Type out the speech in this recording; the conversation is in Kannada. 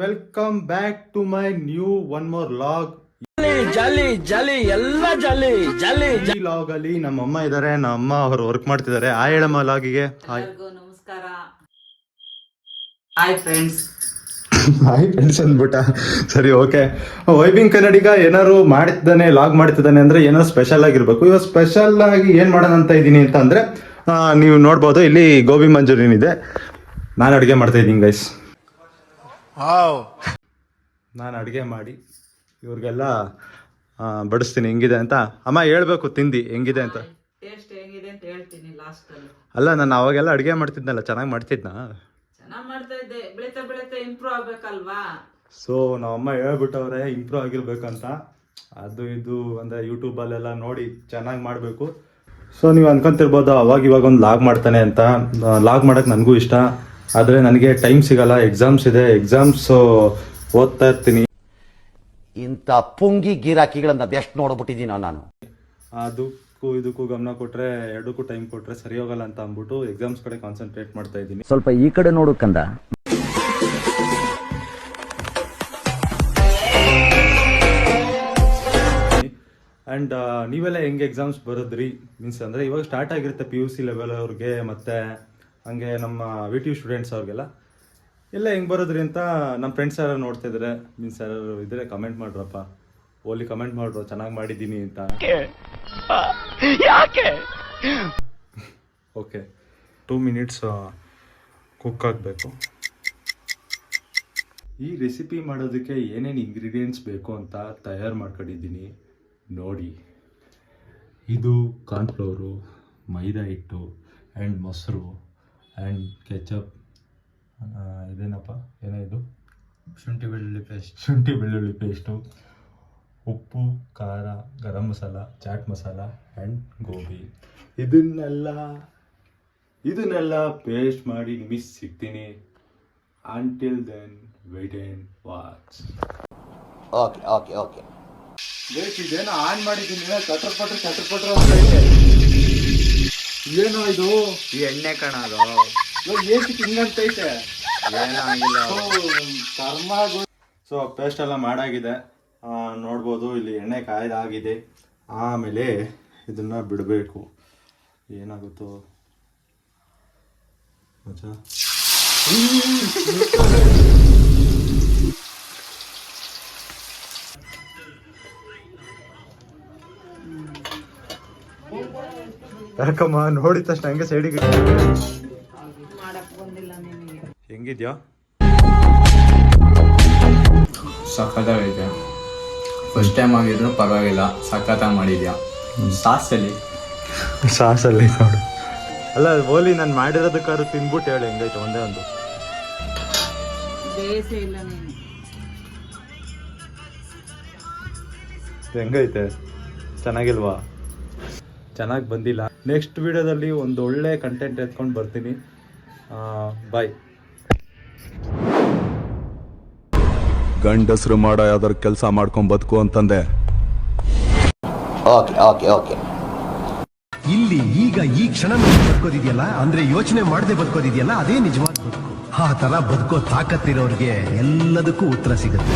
Welcome back to my new one more vlog. Jolly jolly ಎಲ್ಲ ಜಾಲಿ ಜಾಲಿ. ಈ ಲಾಗ್ ಅಲ್ಲಿ ನಮ್ಮಮ್ಮ ಇದಾರೆ, ನಮ್ಮಮ್ಮ ಅವರು ವರ್ಕ್ ಮಾಡ್ತಿದ್ದಾರೆ. ಹೇಳಮ್ಮ ಲಾಗಿಗೆ ಹಾಯ್. ನಮಸ್ಕಾರ. Hi friends. ಹಾಯ್ ಫ್ರೆಂಡ್ಸ್ ಅಂದ್ಬಿಟ್ಟ. ಸರಿ, ಓಕೆ. ವೈಬಿಂಗ್ ಕನ್ನಡಿಗ ಏನಾದ್ರು ಮಾಡ್ತಿದ್ದಾನೆ, ಲಾಗ್ ಮಾಡ್ತಿದ್ದಾನೆ ಅಂದ್ರೆ ಏನೋ ಸ್ಪೆಷಲ್ ಆಗಿರ್ಬೇಕು. ಇವಾಗ ಸ್ಪೆಷಲ್ ಆಗಿ ಏನ್ ಮಾಡೋಣ ಅಂತ ಇದ್ದೀನಿ ಅಂತ ಅಂದ್ರೆ ನೀವು ನೋಡ್ಬೋದು, ಇಲ್ಲಿ ಗೋಬಿ ಮಂಚೂರಿಯನ್ ಇದೆ. ನಾನು ಅಡುಗೆ ಮಾಡ್ತಾ ಇದ್ದೀನಿ ಗೈಸ್. ನಾನು ಅಡುಗೆ ಮಾಡಿ ಇವ್ರಿಗೆಲ್ಲ ಬಡಿಸ್ತೀನಿ. ಹೆಂಗಿದೆ ಅಂತ ಅಮ್ಮ ಹೇಳ್ಬೇಕು, ತಿಂದು ಹೆಂಗಿದೆ ಅಂತ. ಟೇಸ್ಟ್ ಹೆಂಗಿದೆ ಅಂತ ಹೇಳ್ತೀನಿ ಲಾಸ್ಟ್ ಅಲ್ಲಿ. ಅಲ್ಲ, ನಾನು ಅವಾಗೆಲ್ಲ ಅಡುಗೆ ಮಾಡ್ತಿದ್ನಲ್ಲ, ಚೆನ್ನಾಗಿ ಮಾಡ್ತಿದ್ನಾ? ಚೆನ್ನಾಗಿ ಮಾಡ್ತಾ ಇದ್ದೆ. ಬೆಳಿತಾ ಬೆಳಿತಾ ಇಂಪ್ರೂವ್ ಆಗ್ಬೇಕಲ್ವಾ? ಸೊ ನಮ್ಮಮ್ಮ ಹೇಳ್ಬಿಟ್ಟವ್ರೆ ಇಂಪ್ರೂವ್ ಆಗಿರ್ಬೇಕಂತ. ಅದು ಇದು ಅಂದರೆ ಯೂಟ್ಯೂಬಲ್ಲೆಲ್ಲ ನೋಡಿ ಚೆನ್ನಾಗಿ ಮಾಡಬೇಕು. ಸೊ ನೀವು ಅನ್ಕೊಂತಿರ್ಬೋದು ಅವಾಗ ಒಂದು ಲಾಗ್ ಮಾಡ್ತಾನೆ ಅಂತ. ಲಾಗ್ ಮಾಡೋಕ್ಕೆ ನನಗೂ ಇಷ್ಟ, ಆದರೆ ನನಗೆ ಟೈಮ್ ಸಿಗಲ್ಲ. ಎಕ್ಸಾಮ್ಸ್ ಇದೆ, ಎಕ್ಸಾಮ್ಸು ಓದ್ತಾ ಇರ್ತೀನಿ. ಇಂಥ ಪುಂಗಿ ಗಿರಾಕಿಗಳನ್ನ ಎಷ್ಟು ನೋಡ್ಬಿಟ್ಟಿದ್ದೀನೋ ನಾನು. ಅದಕ್ಕೂ ಇದಕ್ಕೂ ಗಮನ ಕೊಟ್ಟರೆ, ಎರಡಕ್ಕೂ ಟೈಮ್ ಕೊಟ್ಟರೆ ಸರಿ ಹೋಗಲ್ಲ ಅಂತ ಅಂದ್ಬಿಟ್ಟು ಎಕ್ಸಾಮ್ಸ್ ಕಡೆ ಕಾನ್ಸಂಟ್ರೇಟ್ ಮಾಡ್ತಾ ಇದ್ದೀನಿ. ಸ್ವಲ್ಪ ಈ ಕಡೆ ನೋಡು ಕಂದ. ಆ್ಯಂಡ್ ನೀವೆಲ್ಲ ಹೆಂಗೆ ಎಕ್ಸಾಮ್ಸ್ ಬರೋದ್ರಿ? ಮೀನ್ಸ್ ಅಂದರೆ ಇವಾಗ ಸ್ಟಾರ್ಟ್ ಆಗಿರುತ್ತೆ PUC ಲೆವೆಲ್ ಅವ್ರಿಗೆ, ಮತ್ತು ಹಂಗೆ ನಮ್ಮ VTU ಸ್ಟೂಡೆಂಟ್ಸ್ ಅವ್ರಿಗೆಲ್ಲ ಎಲ್ಲ ಹೆಂಗೆ ಬರೋದ್ರಿ ಅಂತ ನಮ್ಮ ಫ್ರೆಂಡ್ಸ್ ಯಾರು ನೋಡ್ತಾ ಇದ್ದಾರೆ. ಮೀನ್ಸ್ ಯಾರು ಇದ್ರೆ ಕಮೆಂಟ್ ಮಾಡ್ರಪ್ಪ, ಓಲಿ ಕಮೆಂಟ್ ಮಾಡ್ರು ಚೆನ್ನಾಗಿ ಮಾಡಿದ್ದೀನಿ ಅಂತ. ಓಕೆ, 2 ಮಿನಿಟ್ಸ್ ಕುಕ್ ಆಗಬೇಕು. ಈ ರೆಸಿಪಿ ಮಾಡೋದಕ್ಕೆ ಏನೇನು ಇಂಗ್ರೀಡಿಯೆಂಟ್ಸ್ ಬೇಕು ಅಂತ ತಯಾರು ಮಾಡ್ಕೊಂಡಿದ್ದೀನಿ ನೋಡಿ. ಇದು ಕಾರ್ನ್ಫ್ಲವರು, ಮೈದಾ ಹಿಟ್ಟು ಆ್ಯಂಡ್ ಮೊಸರು ಆ್ಯಂಡ್ ಕೆಚಪ್. ಇದೇನಪ್ಪ, ಏನೋ ಇದು, ಶುಂಠಿ ಬೆಳ್ಳುಳ್ಳಿ ಪೇಸ್ಟು, ಉಪ್ಪು, ಖಾರ, ಗರಂ ಮಸಾಲ, ಚಾಟ್ ಮಸಾಲ ಆ್ಯಂಡ್ ಗೋಬಿ. ಇದನ್ನೆಲ್ಲ ಪೇಸ್ಟ್ ಮಾಡಿ ನಿಮಗೆ ಸಿಗ್ತೀನಿ. Until then wait and watch. Okay ಇದೇನೋ ಆನ್ ಮಾಡಿದ್ದೀನಿ, ಚಟರ್ ಪಟ್ರ ಅಂತ ಐತೆ. ಏನೋ ಇದು ಎಣ್ಣೆ ಕಾಣೋದು ಏಕೆ ಹಿಂಗಂತೈತೆ? ಸೊ ಪೇಸ್ಟ್ ಎಲ್ಲ ಮಾಡಾಗಿದೆ, ನೋಡ್ಬೋದು. ಇಲ್ಲಿ ಎಣ್ಣೆ ಕಾಯ್ದಾಗಿದೆ. ಆಮೇಲೆ ಇದನ್ನ ಬಿಡಬೇಕು. ಏನಾಗುತ್ತೋ ಮಚ್ಚಾ. ಯಾಕಮ್ಮ ನೋಡಿದ ತಕ್ಷಣ ಹಂಗೆ ಸೈಡಿಗೆ ಹೆಂಗಿದ್ಯಾ? ಸಖತ್ತಾಗೈತೆ. ಫಸ್ಟ್ ಟೈಮ್ ಆಗಿದ್ರು ಪರವಾಗಿಲ್ಲ, ಸಖತ್ತಾಗಿ ಮಾಡಿದ್ಯಾ. ಸಾಸಲ್ಲಿ ನೋಡು. ಅಲ್ಲ ಓಲಿ, ನಾನು ಮಾಡಿರೋದಕ್ಕಾದ್ರು ತಿನ್ಬಿಟ್ಟು ಹೇಳಿ ಹೆಂಗೈತೆ. ಒಂದೇ ಒಂದು ಹೆಂಗೈತೆ? ಚೆನ್ನಾಗಿಲ್ವಾ? ಚೆನ್ನಾಗಿ ಬಂದಿಲ್ಲ. ನೆಕ್ಸ್ಟ್ ವಿಡಿಯೋದಲ್ಲಿ ಒಂದು ಒಳ್ಳೆ ಕಂಟೆಂಟ್ ಎತ್ಕೊಂಡು ಬರ್ತೀನಿ. ಬಾಯ್. ಗಂಡಸರು ಮಾಡೋ ಯಾವ್ದಾರು ಕೆಲಸ ಮಾಡ್ಕೊಂಡ್ ಬದುಕು ಅಂತಂದೆ. ಓಕೆ ಇಲ್ಲಿ ಈಗ ಈ ಕ್ಷಣ ಬದುಕೋದಿದೆಯಲ್ಲ, ಅಂದ್ರೆ ಯೋಚನೆ ಮಾಡದೆ ಬದುಕೋದಿದೆಯಲ್ಲ, ಅದೇ ನಿಜವಾದ ಬದುಕು. ಆ ತರ ಬದುಕೋ ತಾಕತ್ತಿರೋರಿಗೆ ಎಲ್ಲದಕ್ಕೂ ಉತ್ತರ ಸಿಗುತ್ತೆ.